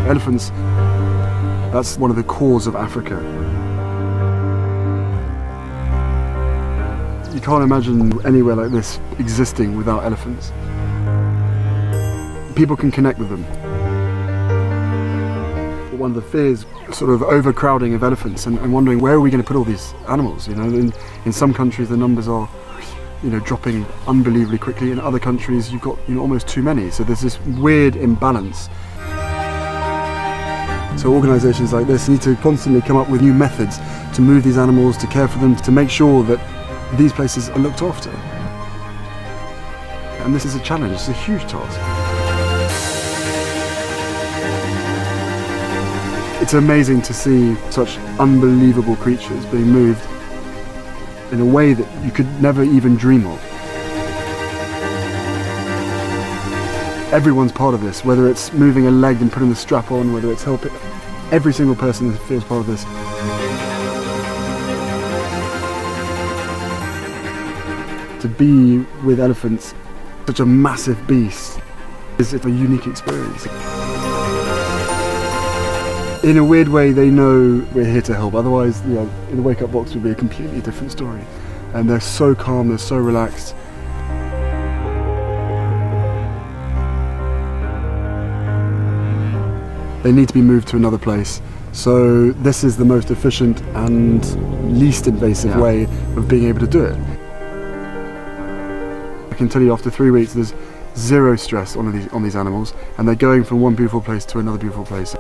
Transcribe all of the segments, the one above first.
Elephants, that's one of the cores of Africa. You can't imagine anywhere like this existing without elephants. People can connect with them. One of the fears, sort of overcrowding of elephants and wondering where are we going to put all these animals. You know, in some countries the numbers are, you know, dropping unbelievably quickly. In other countries you've got, you know, almost too many. So there's this weird imbalance. So organisations like this need to constantly come up with new methods to move these animals, to care for them, to make sure that these places are looked after. And this is a challenge, it's a huge task. It's amazing to see such unbelievable creatures being moved in a way that you could never even dream of. Everyone's part of this, whether it's moving a leg and putting the strap on, whether it's helping. Every single person feels part of this. To be with elephants, such a massive beast, is a unique experience. In a weird way, they know we're here to help. Otherwise, you know, in the wake-up box would be a completely different story. And they're so calm, they're so relaxed. They need to be moved to another place. So this is the most efficient and least invasive way of being able to do it. I can tell you after 3 weeks there's zero stress on these animals, and they're going from one beautiful place to another beautiful place.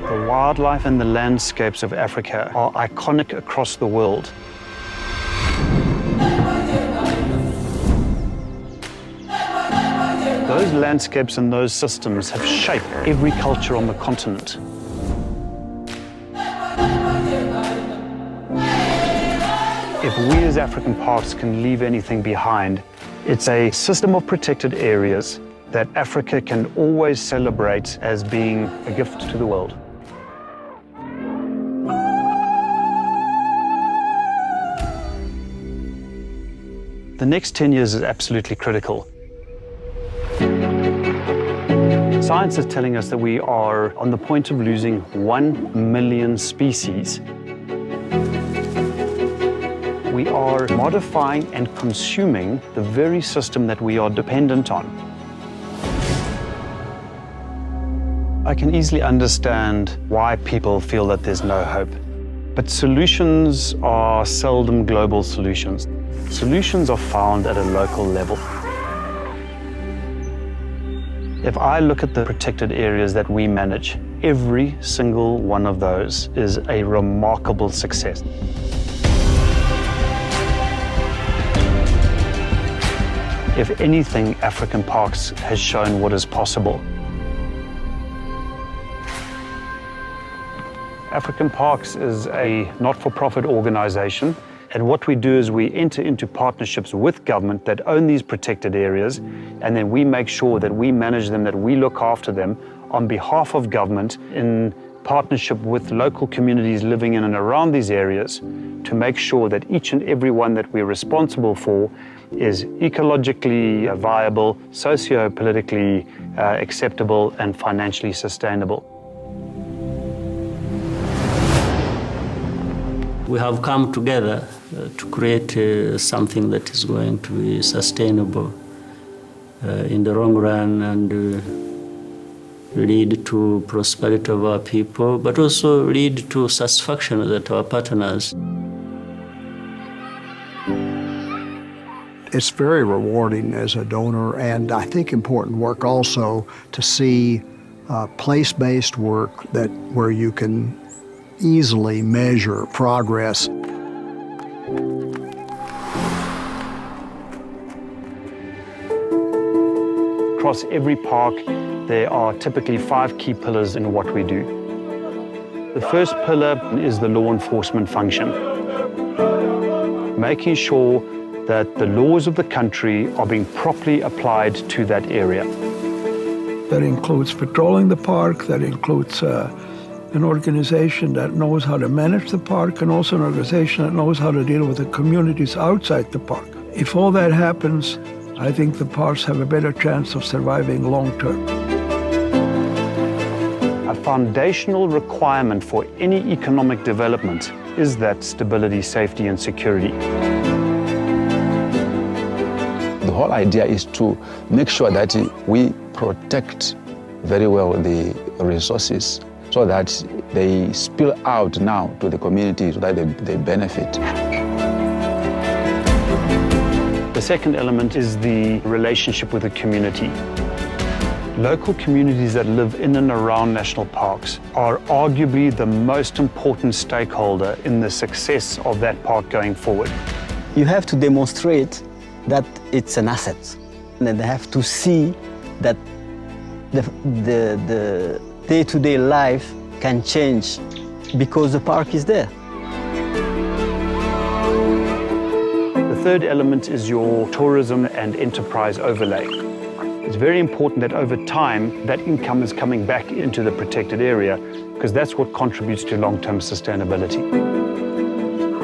The wildlife and the landscapes of Africa are iconic across the world. Those landscapes and those systems have shaped every culture on the continent. If we as African parks can leave anything behind, it's a system of protected areas that Africa can always celebrate as being a gift to the world. The next 10 years is absolutely critical. Science is telling us that we are on the point of losing 1 million species. We are modifying and consuming the very system that we are dependent on. I can easily understand why people feel that there's no hope. But solutions are seldom global solutions. Solutions are found at a local level. If I look at the protected areas that we manage, every single one of those is a remarkable success. If anything, African Parks has shown what is possible. African Parks is a not-for-profit organization, and what we do is we enter into partnerships with government that own these protected areas, and then we make sure that we manage them, that we look after them on behalf of government in partnership with local communities living in and around these areas to make sure that each and every one that we're responsible for is ecologically viable, socio-politically acceptable, and financially sustainable. We have come together to create something that is going to be sustainable in the long run and lead to prosperity of our people, but also lead to satisfaction that our partners. It's very rewarding as a donor, and I think important work also to see place-based work where you can easily measure progress. Across every park, there are typically 5 key pillars in what we do. The first pillar is the law enforcement function, making sure that the laws of the country are being properly applied to that area. That includes patrolling the park, that includes an organization that knows how to manage the park, and also an organization that knows how to deal with the communities outside the park. If all that happens, I think the parks have a better chance of surviving long term. A foundational requirement for any economic development is that stability, safety, and security. The whole idea is to make sure that we protect very well the resources so that they spill out now to the community so that they benefit. The second element is the relationship with the community. Local communities that live in and around national parks are arguably the most important stakeholder in the success of that park going forward. You have to demonstrate that it's an asset, and they have to see that the day-to-day life can change because the park is there. The third element is your tourism and enterprise overlay. It's very important that over time that income is coming back into the protected area, because that's what contributes to long-term sustainability.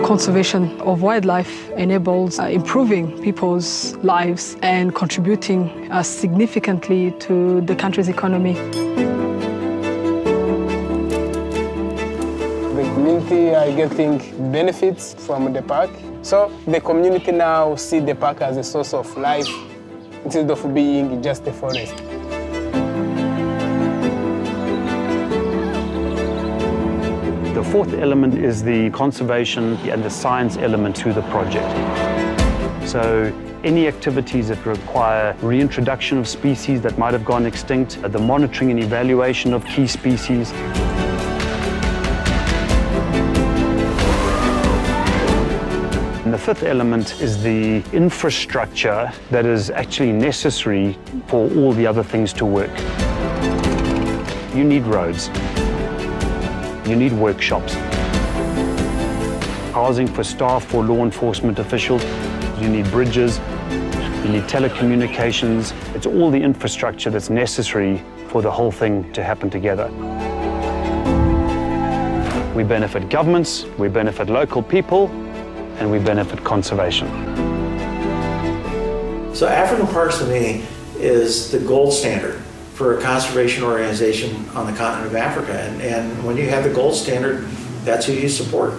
Conservation of wildlife enables improving people's lives and contributing significantly to the country's economy. The community are getting benefits from the park. So the community now see the park as a source of life instead of being just a forest. The fourth element is the conservation and the science element to the project. So any activities that require reintroduction of species that might have gone extinct, the monitoring and evaluation of key species. And the fifth element is the infrastructure that is actually necessary for all the other things to work. You need roads. You need workshops. Housing for staff, for law enforcement officials. You need bridges. You need telecommunications. It's all the infrastructure that's necessary for the whole thing to happen together. We benefit governments, we benefit local people, and we benefit conservation. So African Parks to me is the gold standard for a conservation organization on the continent of Africa. And when you have the gold standard, that's who you support.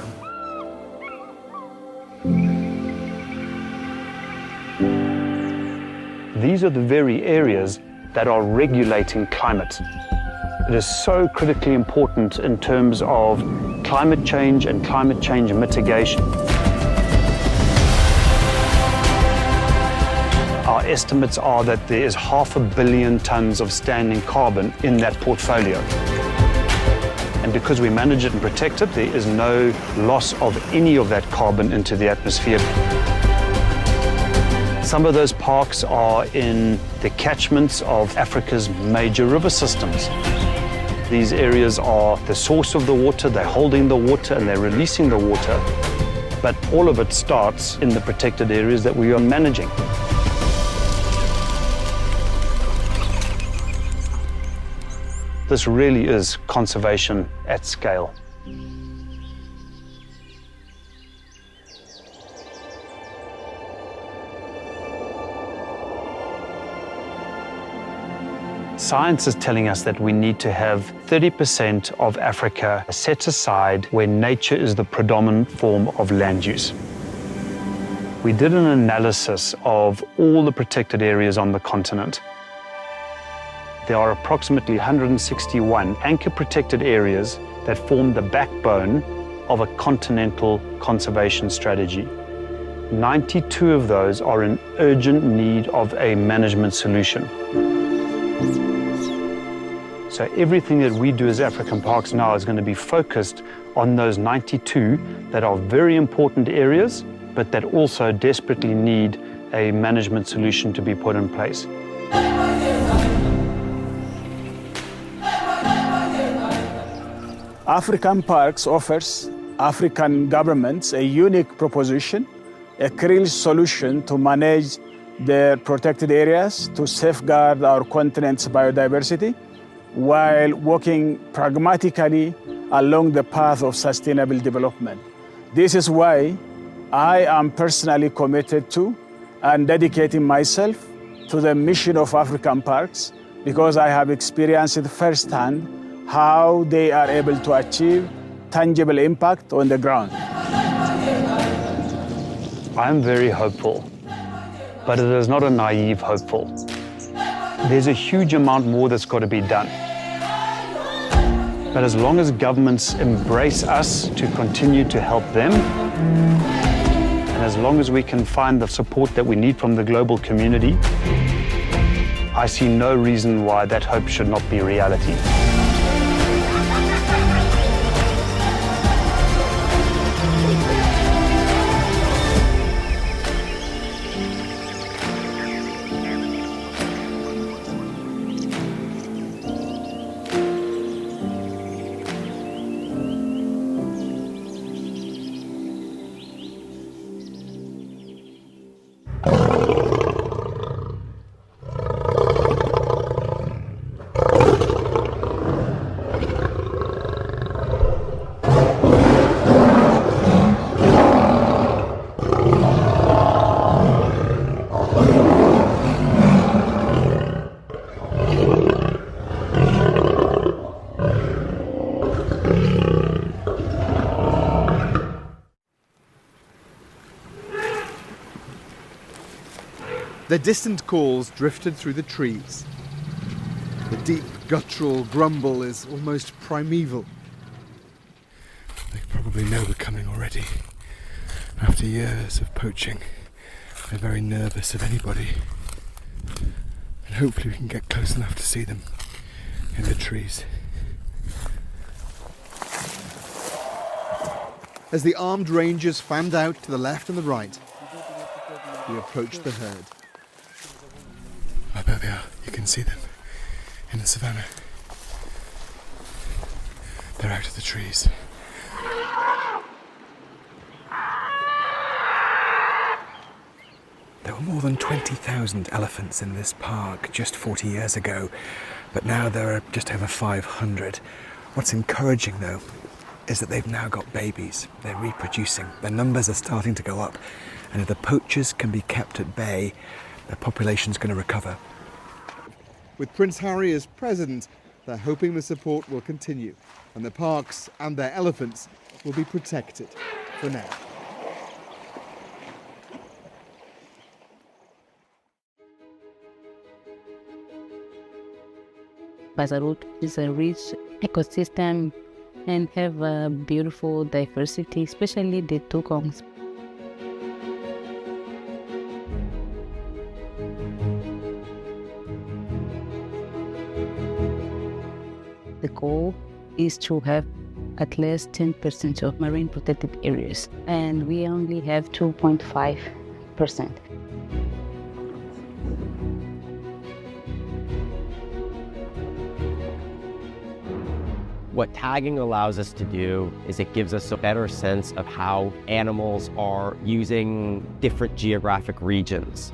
These are the very areas that are regulating climate. It is so critically important in terms of climate change and climate change mitigation. Our estimates are that there is 500 million tons of standing carbon in that portfolio. And because we manage it and protect it, there is no loss of any of that carbon into the atmosphere. Some of those parks are in the catchments of Africa's major river systems. These areas are the source of the water, they're holding the water and they're releasing the water. But all of it starts in the protected areas that we are managing. This really is conservation at scale. Science is telling us that we need to have 30% of Africa set aside where nature is the predominant form of land use. We did an analysis of all the protected areas on the continent. There are approximately 161 anchor protected areas that form the backbone of a continental conservation strategy. 92 of those are in urgent need of a management solution. So everything that we do as African Parks now is going to be focused on those 92 that are very important areas, but that also desperately need a management solution to be put in place. African Parks offers African governments a unique proposition a real solution to manage the protected areas to safeguard our continent's biodiversity while working pragmatically along the path of sustainable development. This is why I am personally committed to and dedicating myself to the mission of African parks, because I have experienced firsthand how they are able to achieve tangible impact on the ground. I'm very hopeful, but it is not a naive hopeful. There's a huge amount more that's got to be done. But as long as governments embrace us to continue to help them, and as long as we can find the support that we need from the global community, I see no reason why that hope should not be reality. Their distant calls drifted through the trees. The deep guttural grumble is almost primeval. They probably know we're coming already. After years of poaching, they're very nervous of anybody. And hopefully we can get close enough to see them in the trees. As the armed rangers fanned out to the left and the right, we approached the herd. Oh, there they are. You can see them in the savannah. They're out of the trees. There were more than 20,000 elephants in this park just 40 years ago, but now there are just over 500. What's encouraging, though, is that they've now got babies. They're reproducing. Their numbers are starting to go up, and if the poachers can be kept at bay, their population's going to recover. With Prince Harry as president, they're hoping the support will continue, and the parks and their elephants will be protected for now. Bazaroot is a rich ecosystem and have a beautiful diversity, especially the dugongs. The goal is to have at least 10% of marine protected areas, and we only have 2.5%. What tagging allows us to do is it gives us a better sense of how animals are using different geographic regions.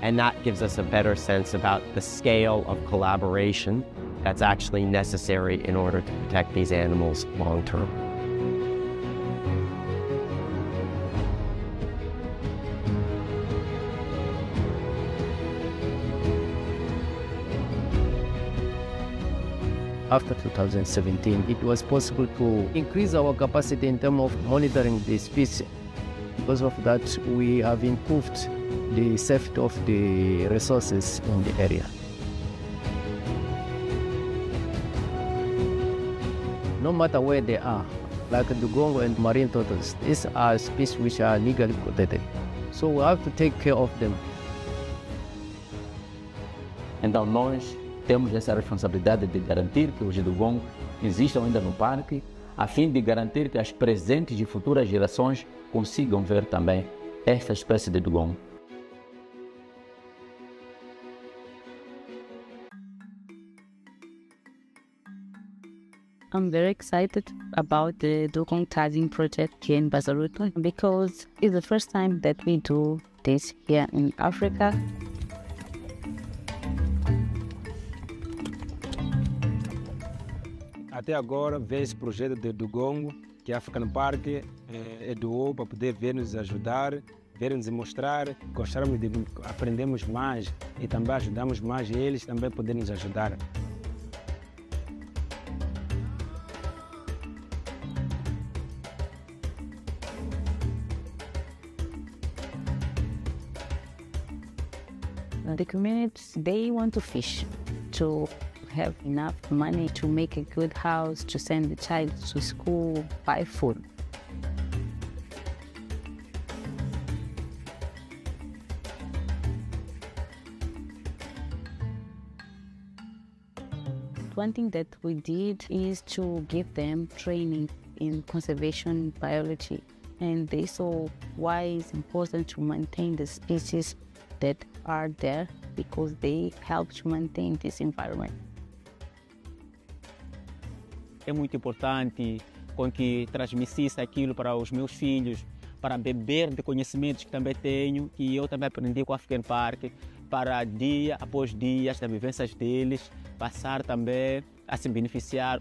And that gives us a better sense about the scale of collaboration that's actually necessary in order to protect these animals long term. After 2017, it was possible to increase our capacity in terms of monitoring the species. Because of that, we have improved the safety of the resources in the area. No matter where they are, like dugong and marine turtles, these are species which are legally protected. So we have to take care of them. Então nós temos essa responsabilidade de garantir que os dugong existam ainda no parque, a fim de garantir que as presentes e futuras gerações consigam ver também esta espécie de dugong. I'm very excited about the dugong tagging project here in Bazaruto because it's the first time that we do this here in Africa. Até agora, vê esse projeto de dugong que a African Park doou para poder ver nos ajudar, ver nos mostrar. Gostaram de aprendermos mais e também ajudamos mais eles também poderem nos ajudar. The communities, they want to fish, to have enough money to make a good house, to send the child to school, buy food. One thing that we did is to give them training in conservation biology, and they saw why it's important to maintain the species that are there because they help to maintain this environment. É muito importante com que transmitisse aquilo para os meus filhos, para beber de conhecimentos que também tenho, que eu também aprendi com o African Park, para dia após dia, as vivências deles, passar também a se beneficiar